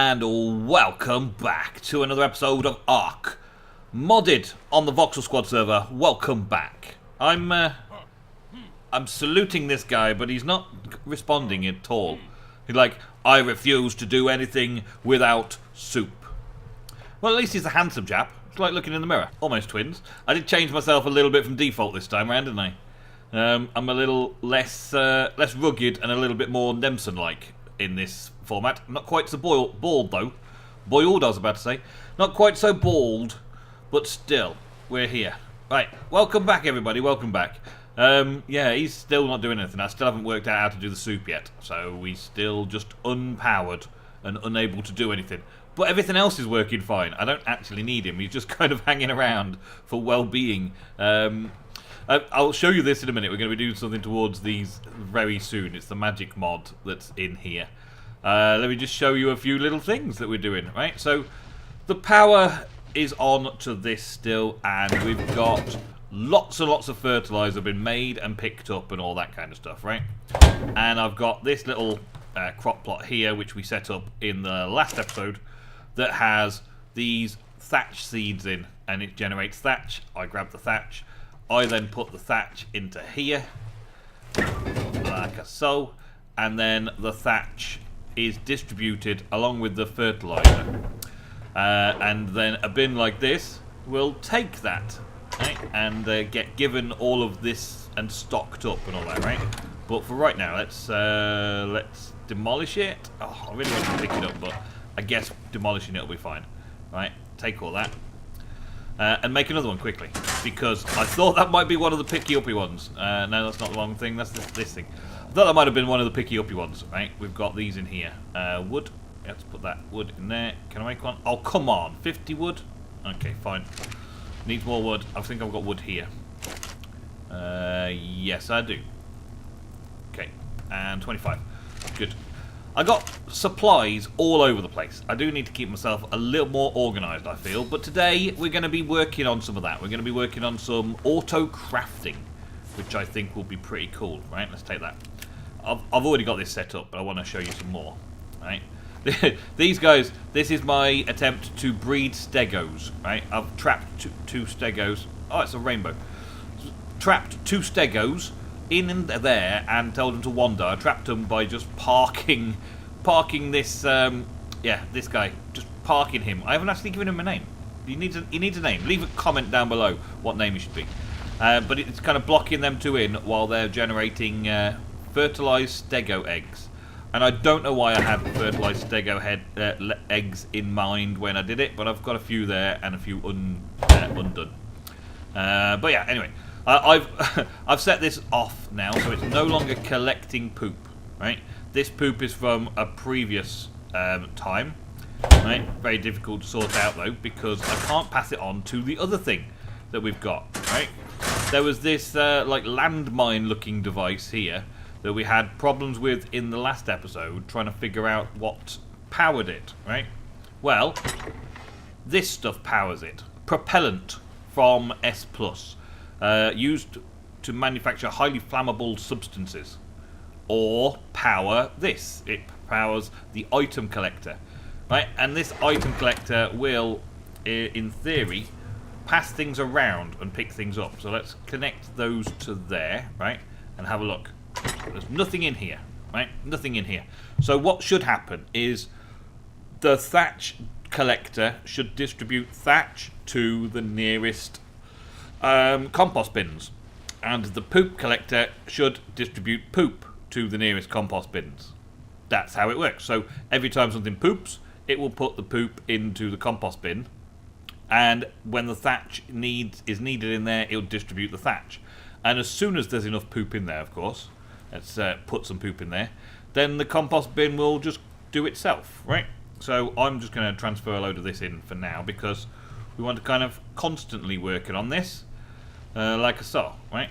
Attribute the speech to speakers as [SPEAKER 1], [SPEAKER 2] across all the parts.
[SPEAKER 1] And welcome back to another episode of Ark, modded on the Voxel Squad server. Welcome back. I'm saluting this guy, but he's not responding at all. He's like, I refuse to do anything without soup. Well, at least he's a handsome chap. It's like looking in the mirror. Almost twins. I did change myself a little bit from default this time around, didn't I? I'm a little less rugged and a little bit more Nemsun-like in this format. Not quite so bald though. Boiled, I was about to say. Not quite so bald, but still, we're here. Right, welcome back everybody, welcome back. Yeah, he's still not doing anything. I still haven't worked out how to do the soup yet. So we're still just unpowered and unable to do anything. But everything else is working fine. I don't actually need him. He's just kind of hanging around for well-being. I'll show you this in a minute. We're going to be doing something towards these very soon. It's the magic mod that's in here. Let me just show you a few little things that we're doing, right? So the power is on to this still, and we've got lots and lots of fertilizer been made and picked up and all that kind of stuff, right? And I've got this little crop plot here, which we set up in the last episode, that has these thatch seeds in, and it generates thatch. I grab the thatch. I then put the thatch into here, like so, and then the thatch is distributed along with the fertilizer. And then a bin like this will take that, right, and get given all of this and stocked up and all that, right? But for right now, let's demolish it. Oh, I really want to pick it up, but I guess demolishing it will be fine. Right, take all that. And make another one quickly, because I thought that might be one of the picky-uppy ones. No, that's not the wrong thing, that's this thing. I thought that might have been one of the picky-uppy ones, right? We've got these in here. Wood. Let's put that wood in there. Can I make one? Oh, come on. 50 wood? Okay, fine. Needs more wood. I think I've got wood here. Yes, I do. Okay, and 25. Good. I got supplies all over the place. I do need to keep myself a little more organised, I feel. But today, we're going to be working on some of that. We're going to be working on some auto-crafting, which I think will be pretty cool, right? Let's take that. I've already got this set up, but I want to show you some more, right? These guys, this is my attempt to breed stegos, right? I've trapped two stegos. Oh, it's a rainbow. Trapped 2 stegos in there and told them to wander. I trapped them by just parking this, yeah, this guy. Just parking him. I haven't actually given him a name. He needs a name. Leave a comment down below what name he should be. But it's kind of blocking them 2 in while they're generating fertilized stego eggs. And I don't know why I had fertilized stego eggs in mind when I did it, but I've got a few there and a few undone. But yeah, anyway. I've set this off now, so it's no longer collecting poop, right? This poop is from a previous time, right? Very difficult to sort out though, because I can't pass it on to the other thing that we've got, right? There was this like landmine-looking device here that we had problems with in the last episode, trying to figure out what powered it, right? Well, this stuff powers it. Propellant from S+. Used to manufacture highly flammable substances, or power this. It powers the item collector, right? And this item collector will, in theory, pass things around and pick things up. So let's connect those to there, right? And have a look. There's nothing in here, right? Nothing in here. So what should happen is the thatch collector should distribute thatch to the nearest compost bins, and the poop collector should distribute poop to the nearest compost bins. That's how it works. So every time something poops, it will put the poop into the compost bin, and when the thatch is needed in there, it'll distribute the thatch. And as soon as there's enough poop in there, of course, let's put some poop in there, then the compost bin will just do itself, right? So I'm just going to transfer a load of this in for now, because we want to kind of constantly working on this. Like I saw, right?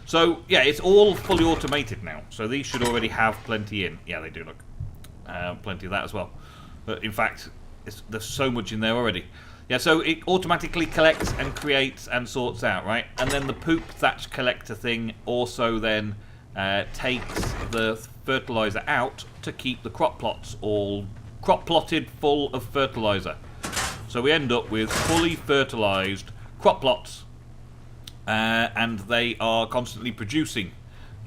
[SPEAKER 1] So, yeah, it's all fully automated now. So these should already have plenty in. Yeah, they do, look. Plenty of that as well. But in fact, there's so much in there already. Yeah, so it automatically collects and creates and sorts out, right? And then the poop thatch collector thing also then takes the fertilizer out to keep the crop plots all crop plotted full of fertilizer. So we end up with fully fertilized crop plots, and they are constantly producing.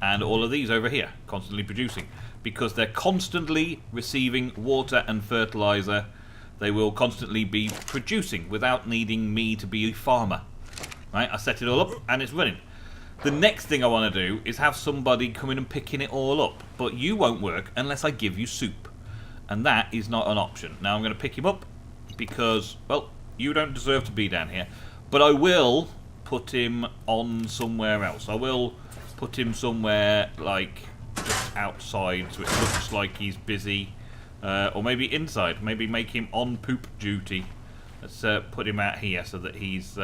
[SPEAKER 1] And all of these over here, constantly producing. Because they're constantly receiving water and fertilizer, they will constantly be producing without needing me to be a farmer. Right, I set it all up and it's running. The next thing I want to do is have somebody come in and picking it all up. But you won't work unless I give you soup. And that is not an option. Now I'm going to pick him up because, well, you don't deserve to be down here. But I will put him on somewhere else. I will put him somewhere like just outside so it looks like he's busy. Or maybe inside. Maybe make him on poop duty. Let's put him out here so that he's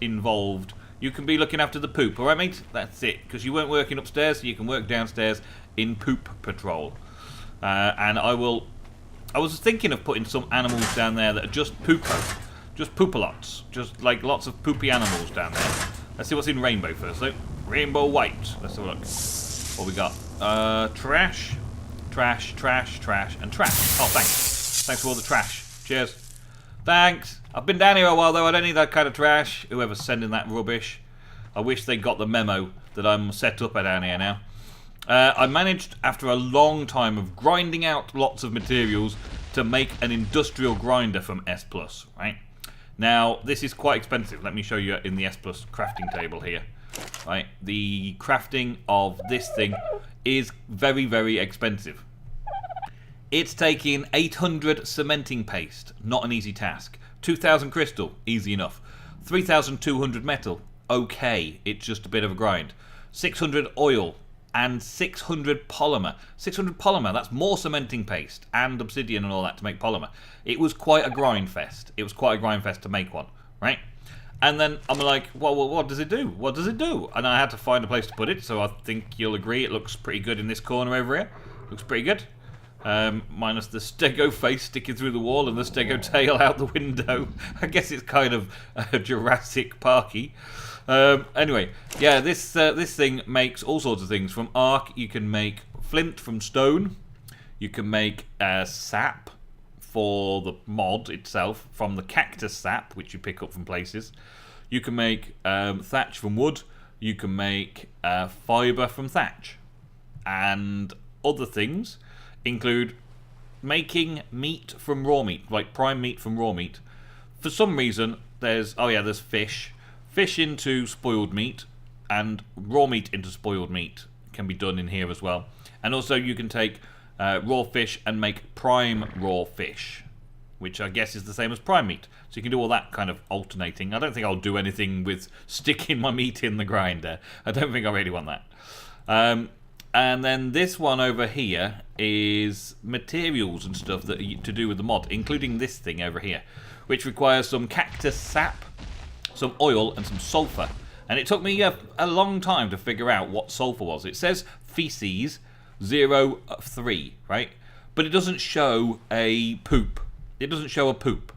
[SPEAKER 1] involved. You can be looking after the poop, alright mate? That's it. Because you weren't working upstairs, so you can work downstairs in poop patrol. And I was thinking of putting some animals down there that are just poopo. Just poopalots. Just like lots of poopy animals down there. Let's see what's in rainbow first though. Rainbow white. Let's have a look. What we got? Trash. Trash, trash, trash, and trash. Oh, thanks. Thanks for all the trash. Cheers. Thanks. I've been down here a while though. I don't need that kind of trash. Whoever's sending that rubbish. I wish they got the memo that I'm set up down here now. I managed, after a long time of grinding out lots of materials, to make an industrial grinder from S+, right? Now, this is quite expensive. Let me show you in the S+ crafting table here. Right? The crafting of this thing is very, very expensive. It's taking 800 cementing paste, not an easy task. 2,000 crystal, easy enough. 3,200 metal, okay, it's just a bit of a grind. 600 oil, and 600 polymer. 600 polymer, that's more cementing paste and obsidian and all that to make polymer. It was quite a grind fest. It was quite a grind fest to make one, right? And then I'm like, well, what does it do? What does it do? And I had to find a place to put it, so I think you'll agree it looks pretty good in this corner over here. Looks pretty good. Minus the stego face sticking through the wall and the stego tail out the window. I guess it's kind of Jurassic Parky. Anyway, yeah, this thing makes all sorts of things. From Ark, you can make flint from stone. You can make sap for the mod itself from the cactus sap, which you pick up from places. You can make thatch from wood. You can make fibre from thatch. And other things include making meat from raw meat, like prime meat from raw meat. For some reason, there's fish. Fish into spoiled meat, and raw meat into spoiled meat can be done in here as well. And also you can take raw fish and make prime raw fish, which I guess is the same as prime meat. So you can do all that kind of alternating. I don't think I'll do anything with sticking my meat in the grinder. I don't think I really want that. And then this one over here is materials and stuff that are to do with the mod, including this thing over here, which requires some cactus sap, some oil and some sulfur. And it took me a long time to figure out what sulfur was. It says feces 03, right? But it doesn't show a poop. It doesn't show a poop.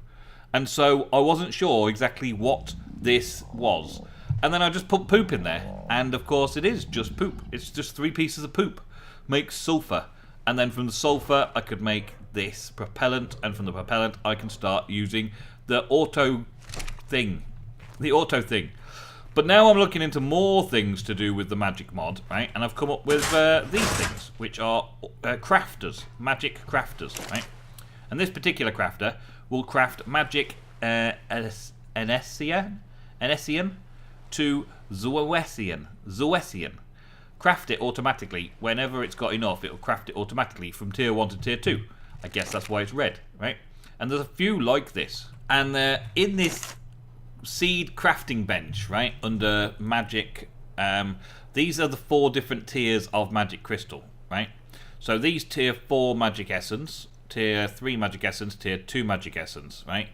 [SPEAKER 1] And so I wasn't sure exactly what this was. And then I just put poop in there. And of course it is just poop. It's just 3 pieces of poop. Makes sulfur. And then from the sulfur I could make this propellant. And from the propellant I can start using the auto thing. The auto thing. But now I'm looking into more things to do with the magic mod, right? And I've come up with these things, which are crafters, magic crafters, right? And this particular crafter will craft magic Enesian to Zoesian. Craft it automatically. Whenever it's got enough, it'll craft it automatically from tier 1 to tier 2. I guess that's why it's red, right? And there's a few like this. And in this seed crafting bench, right, under magic, these are the 4 different tiers of magic crystal, right? So these tier 4 magic essence, tier 3 magic essence, tier 2 magic essence, right?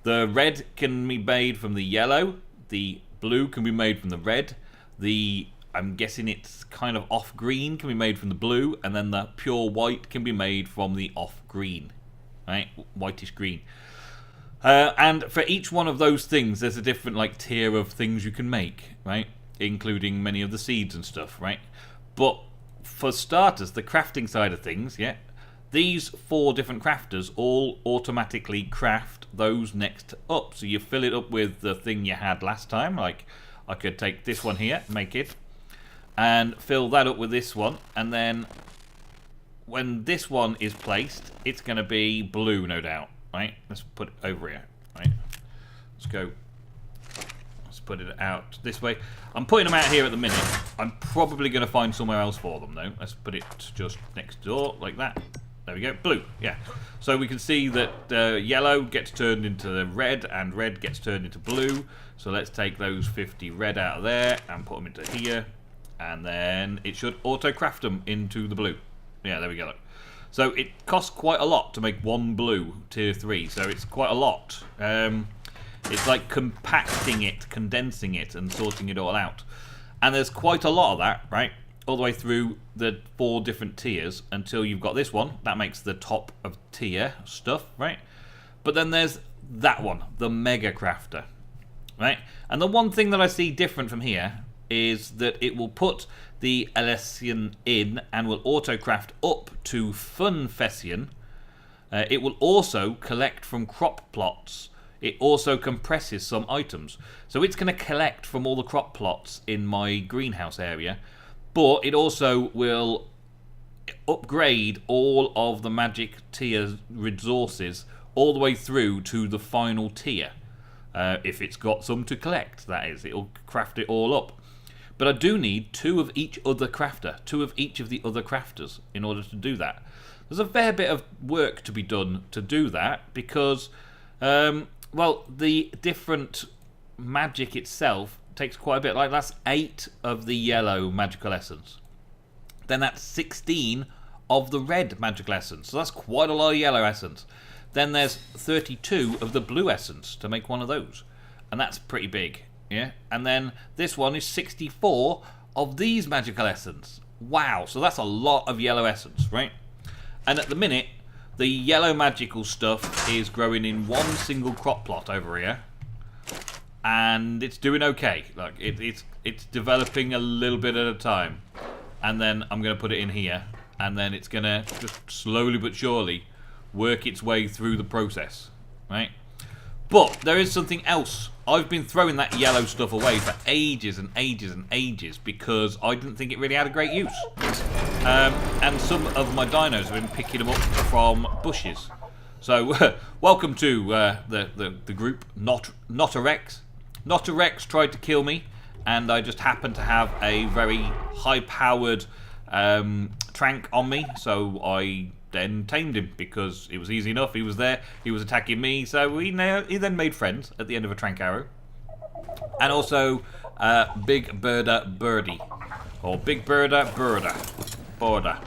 [SPEAKER 1] The red can be made from the yellow, the blue can be made from the red, I'm guessing it's kind of off green can be made from the blue, and then the pure white can be made from the off green, right? Whitish green. And for each one of those things, there's a different like tier of things you can make, right? Including many of the seeds and stuff, right? But for starters, the crafting side of things, yeah, these 4 different crafters all automatically craft those next up. So you fill it up with the thing you had last time. Like, I could take this one here, make it, and fill that up with this one, and then when this one is placed, it's going to be blue, no doubt. Right? Let's put it over here. Right? Let's go. Let's put it out this way. I'm putting them out here at the minute. I'm probably going to find somewhere else for them, though. Let's put it just next door, like that. There we go. Blue, yeah. So we can see that yellow gets turned into red, and red gets turned into blue. So let's take those 50 red out of there and put them into here. And then it should auto-craft them into the blue. Yeah, there we go. Look. So it costs quite a lot to make one blue tier 3. So it's quite a lot. It's like compacting it, condensing it, and sorting it all out. And there's quite a lot of that, right? All the way through the 4 different tiers until you've got this one. That makes the top of tier stuff, right? But then there's that one, the Mega Crafter, right? And the one thing that I see different from here is that it will put the Alessian in and will auto-craft up to Fun Fessian. It will also collect from crop plots. It also compresses some items. So it's going to collect from all the crop plots in my greenhouse area. But it also will upgrade all of the magic tier resources all the way through to the final tier. If it's got some to collect, that is. It'll craft it all up. But I do need 2 of each other crafter, 2 of each of the other crafters in order to do that. There's a fair bit of work to be done to do that because, well, the different magic itself takes quite a bit. Like, that's 8 of the yellow magical essence. Then that's 16 of the red magical essence. So that's quite a lot of yellow essence. Then there's 32 of the blue essence to make one of those. And that's pretty big. Yeah, and then this one is 64 of these magical essence. Wow, so that's a lot of yellow essence, right? And at the minute, the yellow magical stuff is growing in one single crop plot over here, and it's doing okay. Like it's developing a little bit at a time, and then I'm going to put it in here, and then it's going to just slowly but surely work its way through the process, right? But there is something else. I've been throwing that yellow stuff away for ages and ages and ages because I didn't think it really had a great use. And some of my dinos have been picking them up from bushes. So welcome to the group. Not a Rex. Not a Rex tried to kill me, and I just happened to have a very high-powered trank on me, so I then tamed him because it was easy enough. He was there, he was attacking me, so he then made friends at the end of a trank arrow. And also Big Birda Birdie, or Big Birda Birda. Border.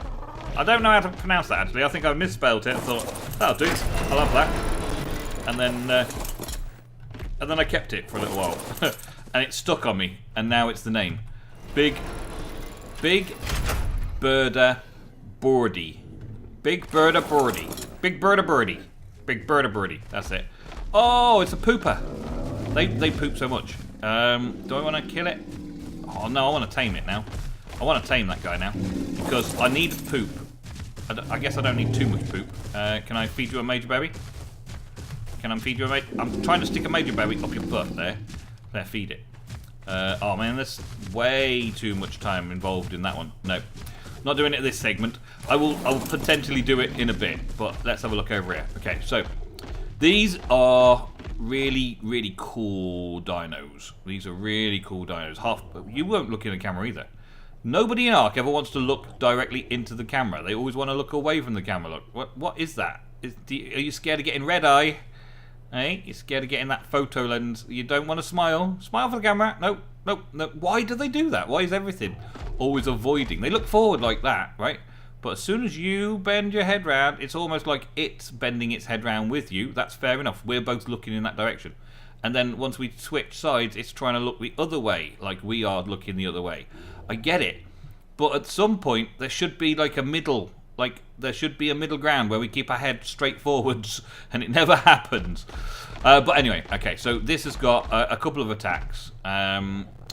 [SPEAKER 1] I don't know how to pronounce that actually. I think I misspelled it. I thought, that'll do. I'll have that. And then I kept it for a little while. And it stuck on me, and now it's the name. Big Birda Birdie. Big Birda Birdie. Big Birda Birdie. Big Birda Birdie. That's it. Oh, it's a pooper. They poop so much. Do I want to kill it? Oh no, I want to tame it now. I want to tame that guy now because I need poop. I guess I don't need too much poop. Can I feed you a major berry? Can I feed you a major? I'm trying to stick a major berry up your butt there. There, feed it. Oh man, there's way too much time involved in that one. No. Not doing it this segment. I'll potentially do it in a bit, but let's have a look over here. Okay, so these are really, really cool dinos. These are really cool dinos. You won't look in the camera either. Nobody in Ark ever wants to look directly into the camera. They always want to look away from the camera. Look, what is that? Are you scared of getting red eye? Hey, you're scared of getting that photo lens. You don't want to smile. Smile for the camera. No. Why do they do that? Why is everything always avoiding? They look forward like that, right? But as soon as you bend your head round, it's almost like it's bending its head round with you. That's fair enough. We're both looking in that direction. And then once we switch sides, it's trying to look the other way, like we are looking the other way. I get it. But at some point, there should be like a middle. Like, there should be a middle ground where we keep our head straight forwards, and it never happens. But anyway, okay, so this has got a couple of attacks.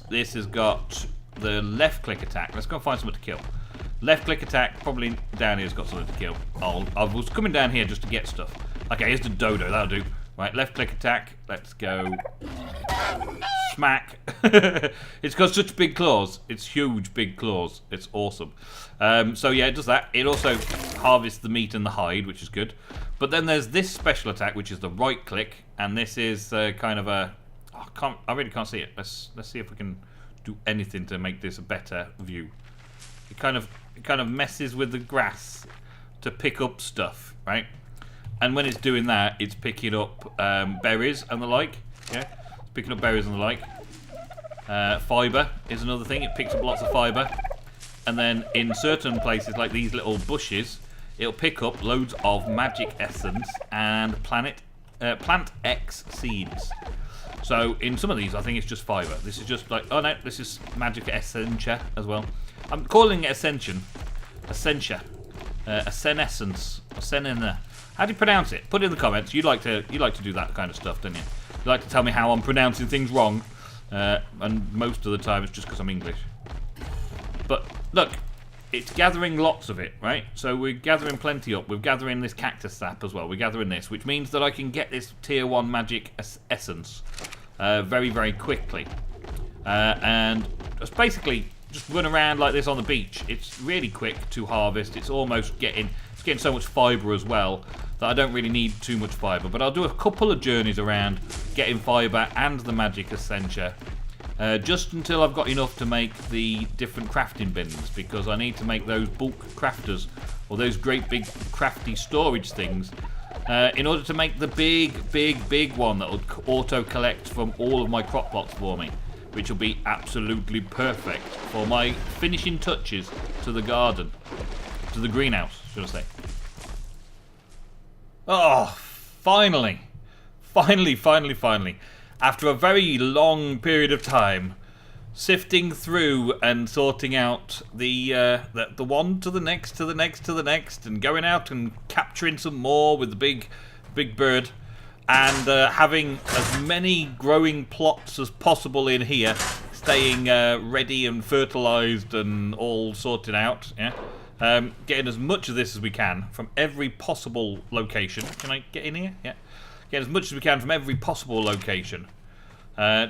[SPEAKER 1] This has got the left-click attack. Let's go and find something to kill. Left click attack, probably down here's got something to kill. I was coming down here just to get stuff. Okay, here's the dodo, that'll do. Right, left click attack, let's go. Smack. It's got such big claws. It's huge, big claws. It's awesome. So yeah, it does that. It also harvests the meat and the hide, which is good. But then there's this special attack, which is the right click, and this is kind of a. I really can't see it. Let's see if we can do anything to make this a better view. It kind of messes with the grass to pick up stuff, right? And when it's doing that, it's picking up berries and the like. Yeah, it's picking up berries and the like. Fiber is another thing. It picks up lots of fiber. And then in certain places, like these little bushes, it'll pick up loads of magic essence and plant X seeds. So in some of these, I think it's just fiber. This is just like, oh no, this is magic essentia as well. I'm calling it ascension, essentia, ascenescence, ascenina. How do you pronounce it? Put it in the comments. You like to do that kind of stuff, don't you? You like to tell me how I'm pronouncing things wrong, and most of the time it's just because I'm English. But look, it's gathering lots of it, right? So we're gathering plenty up. We're gathering this cactus sap as well. We're gathering this, which means that I can get this tier 1 magic essence very, very quickly. And just basically just run around like this on the beach. It's really quick to harvest. It's almost getting so much fiber as well that I don't really need too much fiber. But I'll do a couple of journeys around getting fiber and the magic essentia. Just until I've got enough to make the different crafting bins, because I need to make those bulk crafters, or those great big crafty storage things, in order to make the big one that will auto-collect from all of my crop plots for me, which will be absolutely perfect for my finishing touches to the garden, to the greenhouse, should I say. Oh, finally. After a very long period of time, sifting through and sorting out the one to the next, and going out and capturing some more with the big bird, and having as many growing plots as possible in here, staying ready and fertilized and all sorted out. Yeah, getting as much of this as we can from every possible location. Can I get in here? Yeah. Get as much as we can from every possible location.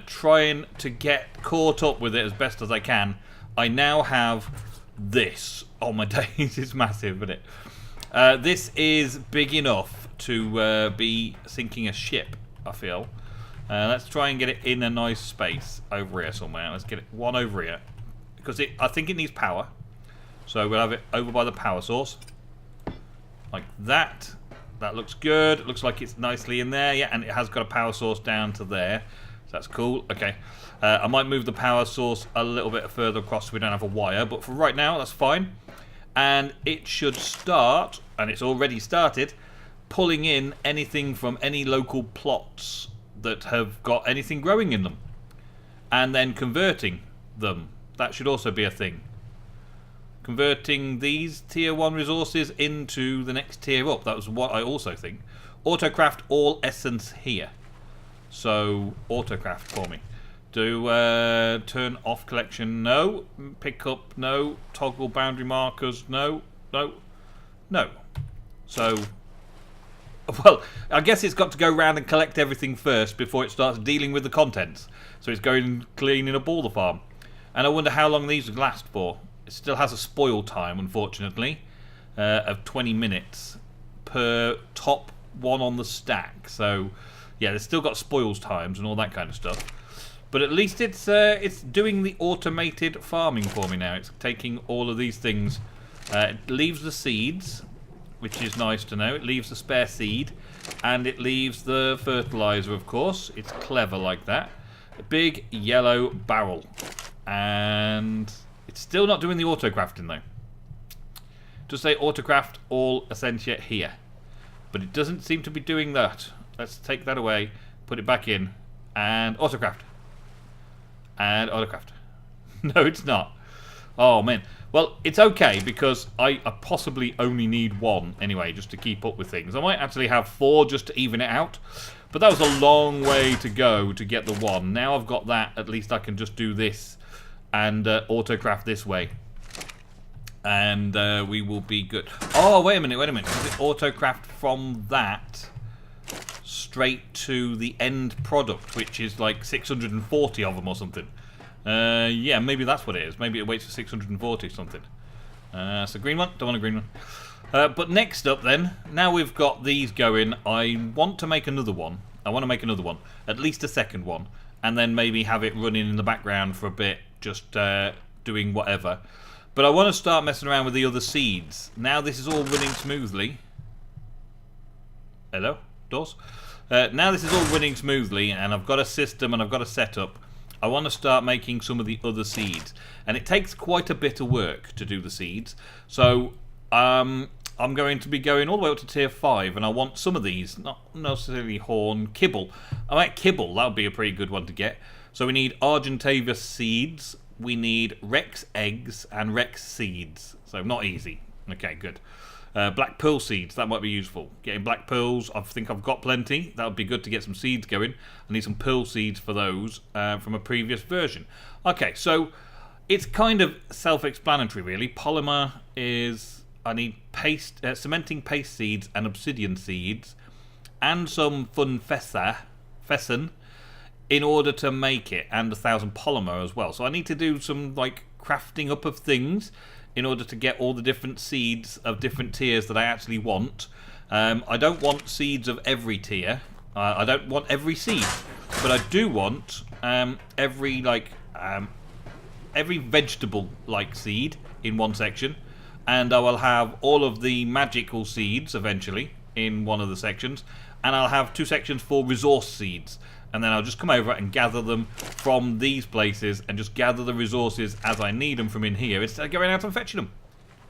[SPEAKER 1] Trying to get caught up with it as best as I can. I now have this. Oh my days, it's massive, isn't it? This is big enough to be sinking a ship, I feel. Let's try and get it in a nice space over here somewhere. Let's get it one over here. Because I think it needs power. So we'll have it over by the power source. Like that. That looks good. It looks like it's nicely in there. Yeah, and it has got a power source down to there. So that's cool. Okay. I might move the power source a little bit further across so we don't have a wire. But for right now, that's fine. And it should start, and it's already started, pulling in anything from any local plots that have got anything growing in them. And then converting them. That should also be a thing. Converting these tier 1 resources into the next tier up. That was what I also think. Autocraft all essence here. So, autocraft for me. Do turn off collection, no. Pick up, no. Toggle boundary markers, no. So, well, I guess it's got to go around and collect everything first before it starts dealing with the contents. So it's going cleaning up all the farm. And I wonder how long these would last for. It still has a spoil time, unfortunately, of 20 minutes per top one on the stack. So, yeah, they've still got spoils times and all that kind of stuff. But at least it's doing the automated farming for me now. It's taking all of these things. It leaves the seeds, which is nice to know. It leaves the spare seed, and it leaves the fertilizer, of course. It's clever like that. A big yellow barrel. And it's still not doing the autocrafting though. Just say autocraft all essentia here. But it doesn't seem to be doing that. Let's take that away, put it back in, and autocraft. And autocraft. No, it's not. Oh man. Well, it's okay because I possibly only need 1 anyway, just to keep up with things. I might actually have 4 just to even it out. But that was a long way to go to get the 1. Now I've got that, at least I can just do this and autocraft this way. And we will be good. Oh, wait a minute. Does it auto-craft from that straight to the end product, which is like 640 of them or something? Yeah, maybe that's what it is. Maybe it waits for 640 something. So green one? Don't want a green one. But next up then, now we've got these going, I want to make another one. At least a second one. And then maybe have it running in the background for a bit, just doing whatever. But I want to start messing around with the other seeds. Now this is all running smoothly. Hello? Doors? Now this is all running smoothly and I've got a system and I've got a setup. I want to start making some of the other seeds. And it takes quite a bit of work to do the seeds. So I'm going to be going all the way up to tier 5 and I want some of these. Not necessarily horn, kibble. I like kibble, that would be a pretty good one to get. So we need Argentavis seeds. We need Rex eggs and Rex seeds. So not easy. Okay, good. Black pearl seeds, that might be useful. Getting black pearls, I think I've got plenty. That would be good to get some seeds going. I need some pearl seeds for those from a previous version. Okay, so it's kind of self-explanatory really. Polymer is, I need paste, cementing paste seeds and obsidian seeds and some fessin in order to make it, and 1,000 polymer as well. So I need to do some like crafting up of things in order to get all the different seeds of different tiers that I actually want. I don't want seeds of every tier. I don't want every seed, but I do want every vegetable like seed in one section, and I will have all of the magical seeds eventually in one of the sections, and I'll have 2 sections for resource seeds. And then I'll just come over and gather them from these places and just gather the resources as I need them from in here instead of going out and fetching them.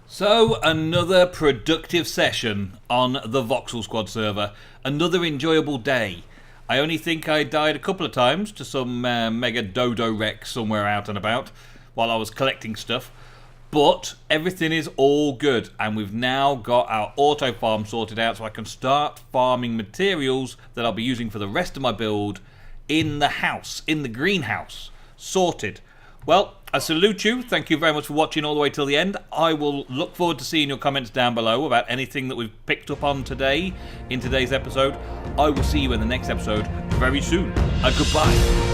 [SPEAKER 1] So, another productive session on the Voxel Squad server. Another enjoyable day. I only think I died a couple of times to some mega dodo Rex somewhere out and about while I was collecting stuff. But everything is all good, and we've now got our auto farm sorted out so I can start farming materials that I'll be using for the rest of my build in the house, in the greenhouse. Sorted. Well, I salute you. Thank you very much for watching all the way till the end. I will look forward to seeing your comments down below about anything that we've picked up on today in today's episode. I will see you in the next episode very soon. Goodbye.